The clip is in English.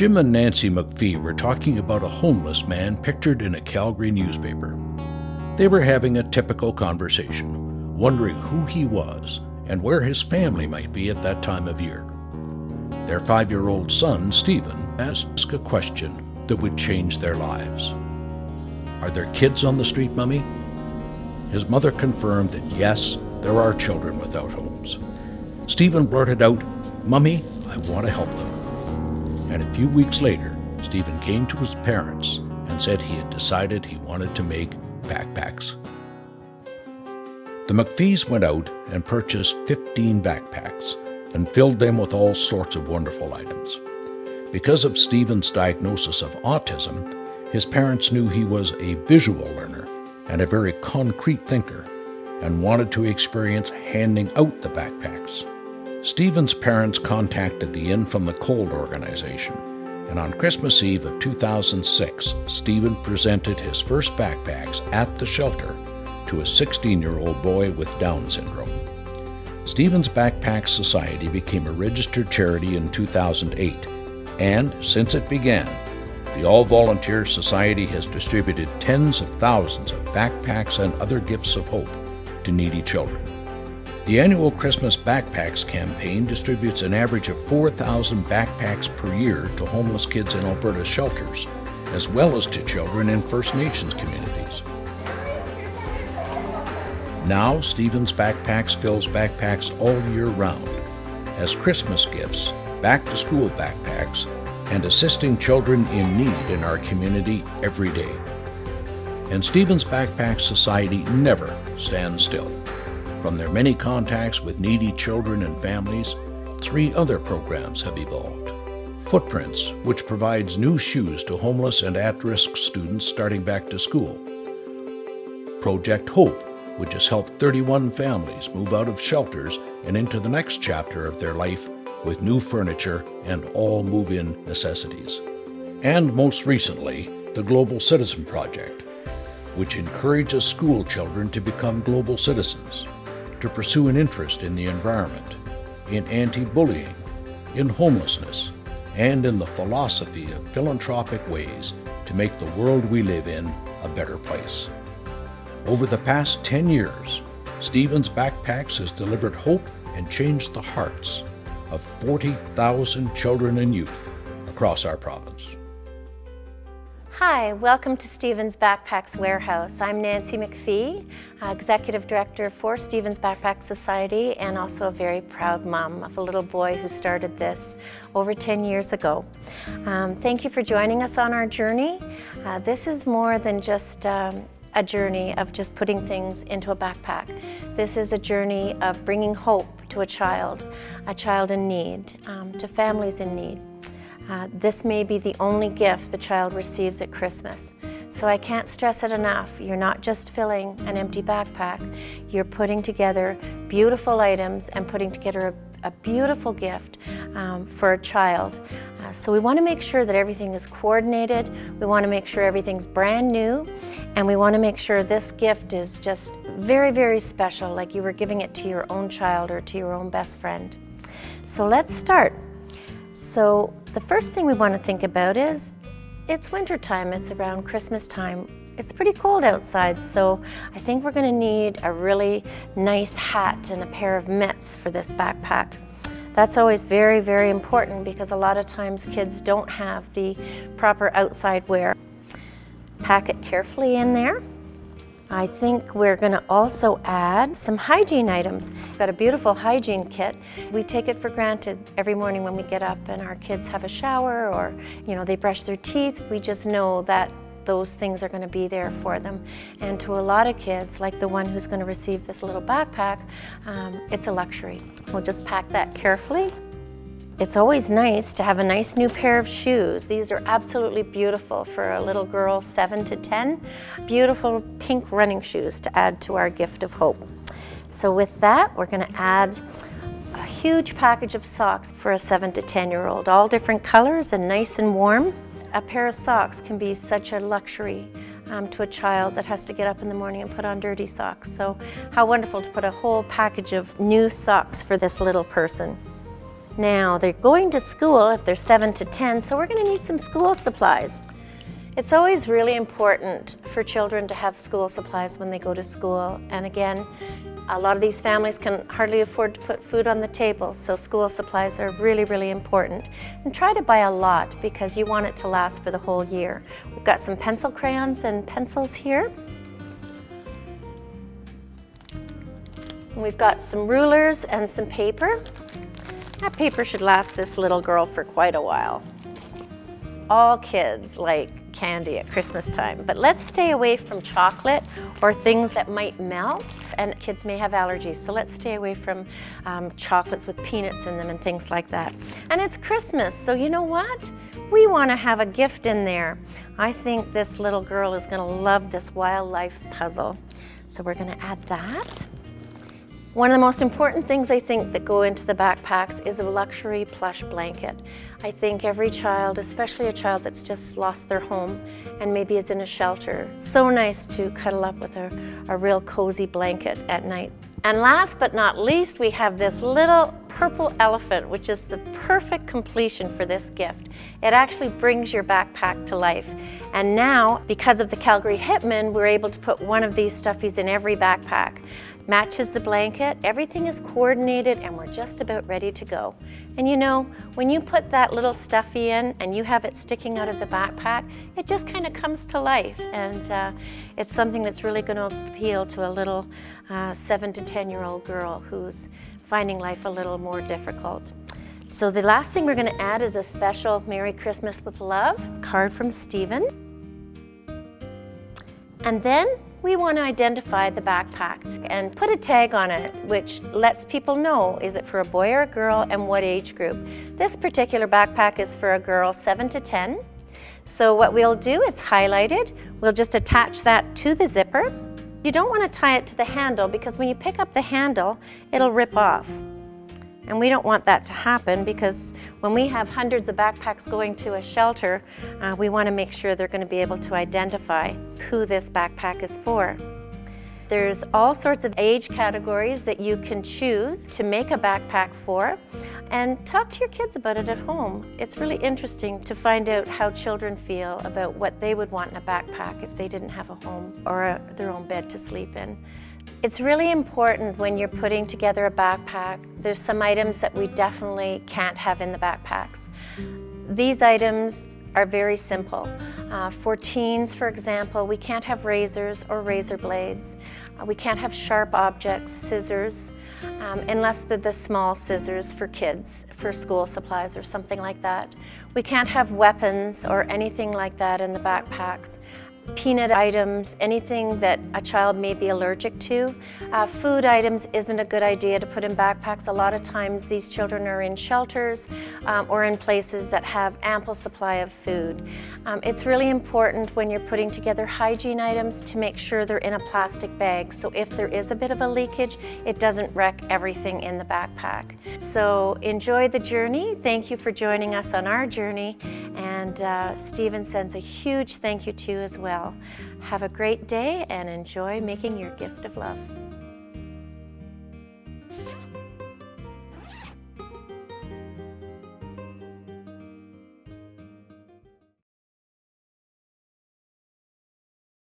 Jim and Nancy McPhee were talking about a homeless man pictured in a Calgary newspaper. They were having a typical conversation, wondering who he was and where his family might be at that time of year. Their 5-year-old son, Stephen, asked a question that would change their lives. "Are there kids on the street, Mummy?" His mother confirmed that yes, there are children without homes. Stephen blurted out, "Mummy, I want to help them." And a few weeks later, Stephen came to his parents and said he had decided he wanted to make backpacks. The McPhees went out and purchased 15 backpacks and filled them with all sorts of wonderful items. Because of Stephen's diagnosis of autism, his parents knew he was a visual learner and a very concrete thinker and wanted to experience handing out the backpacks. Stephen's parents contacted the In from the Cold organization, and on Christmas Eve of 2006, Stephen presented his first backpacks at the shelter to a 16-year-old boy with Down syndrome. Stephen's Backpack Society became a registered charity in 2008, and since it began, the All-Volunteer Society has distributed tens of thousands of backpacks and other gifts of hope to needy children. The annual Christmas Backpacks campaign distributes an average of 4,000 backpacks per year to homeless kids in Alberta shelters, as well as to children in First Nations communities. Now, Stephen's Backpacks fills backpacks all year round, as Christmas gifts, back-to-school backpacks, and assisting children in need in our community every day. And Stephen's Backpack Society never stands still. From their many contacts with needy children and families, 3 other programs have evolved. Footprints, which provides new shoes to homeless and at-risk students starting back to school. Project Hope, which has helped 31 families move out of shelters and into the next chapter of their life with new furniture and all move-in necessities. And most recently, the Global Citizen Project, which encourages school children to become global citizens, to pursue an interest in the environment, in anti-bullying, in homelessness, and in the philosophy of philanthropic ways to make the world we live in a better place. Over the past 10 years, Stephen's Backpacks has delivered hope and changed the hearts of 40,000 children and youth across our province. Hi, welcome to Stephen's Backpacks Warehouse. I'm Nancy McPhee, Executive Director for Stephen's Backpack Society, and also a very proud mom of a little boy who started this over 10 years ago. Thank you for joining us on our journey. This is more than just a journey of just putting things into a backpack. This is a journey of bringing hope to a child in need, to families in need. This may be the only gift the child receives at Christmas. So I can't stress it enough. You're not just filling an empty backpack. You're putting together beautiful items and putting together a beautiful gift for a child. So we want to make sure that everything is coordinated. We want to make sure everything's brand new. And we want to make sure this gift is just very, very special, like you were giving it to your own child or to your own best friend. So let's start. So the first thing we want to think about is it's winter time. It's around Christmas time. It's pretty cold outside, so I think we're going to need a really nice hat and a pair of mitts for this backpack. That's always very, very important because a lot of times kids don't have the proper outside wear. Pack it carefully in there. I think we're going to also add some hygiene items. We've got a beautiful hygiene kit. We take it for granted every morning when we get up and our kids have a shower or, they brush their teeth. We just know that those things are going to be there for them. And to a lot of kids, like the one who's going to receive this little backpack, it's a luxury. We'll just pack that carefully. It's always nice to have a nice new pair of shoes. These are absolutely beautiful for a little girl 7 to 10. Beautiful pink running shoes to add to our gift of hope. So with that, we're going to add a huge package of socks for a 7 to 10-year-old, all different colors and nice and warm. A pair of socks can be such a luxury to a child that has to get up in the morning and put on dirty socks. So how wonderful to put a whole package of new socks for this little person. Now, they're going to school if they're 7 to 10, so we're going to need some school supplies. It's always really important for children to have school supplies when they go to school. And again, a lot of these families can hardly afford to put food on the table, so school supplies are really, really important. And try to buy a lot because you want it to last for the whole year. We've got some pencil crayons and pencils here. And we've got some rulers and some paper. That paper should last this little girl for quite a while. All kids like candy at Christmas time, but let's stay away from chocolate or things that might melt, and kids may have allergies, so let's stay away from chocolates with peanuts in them and things like that. And it's Christmas, so you know what? We want to have a gift in there. I think this little girl is going to love this wildlife puzzle, so we're going to add that. One of the most important things I think that go into the backpacks is a luxury plush blanket. I think every child, especially a child that's just lost their home and maybe is in a shelter, it's so nice to cuddle up with a real cozy blanket at night. And last but not least, we have this little purple elephant, which is the perfect completion for this gift. It actually brings your backpack to life. And now, because of the Calgary Hitmen, we're able to put one of these stuffies in every backpack. Matches the blanket, everything is coordinated, and we're just about ready to go. And you know, when you put that little stuffy in and you have it sticking out of the backpack, it just kind of comes to life. And it's something that's really going to appeal to a little 7 to 10-year-old girl who's finding life a little more difficult. So the last thing we're going to add is a special Merry Christmas with Love card from Stephen. And then we want to identify the backpack and put a tag on it which lets people know, is it for a boy or a girl and what age group. This particular backpack is for a girl 7 to 10. So what we'll do, it's highlighted, we'll just attach that to the zipper. You don't want to tie it to the handle because when you pick up the handle, it'll rip off. And we don't want that to happen because when we have hundreds of backpacks going to a shelter, we want to make sure they're going to be able to identify who this backpack is for. There's all sorts of age categories that you can choose to make a backpack for, and talk to your kids about it at home. It's really interesting to find out how children feel about what they would want in a backpack if they didn't have a home or their own bed to sleep in. It's really important when you're putting together a backpack. There's some items that we definitely can't have in the backpacks. These items are very simple. For teens, for example, we can't have razors or razor blades. We can't have sharp objects, scissors, unless they're the small scissors for kids, for school supplies or something like that. We can't have weapons or anything like that in the backpacks. Peanut items, anything that a child may be allergic to. Food items isn't a good idea to put in backpacks. A lot of times these children are in shelters or in places that have ample supply of food. It's really important when you're putting together hygiene items to make sure they're in a plastic bag. So if there is a bit of a leakage, it doesn't wreck everything in the backpack. So enjoy the journey. Thank you for joining us on our journey. And Stephen sends a huge thank you to you as well. Have a great day and enjoy making your gift of love.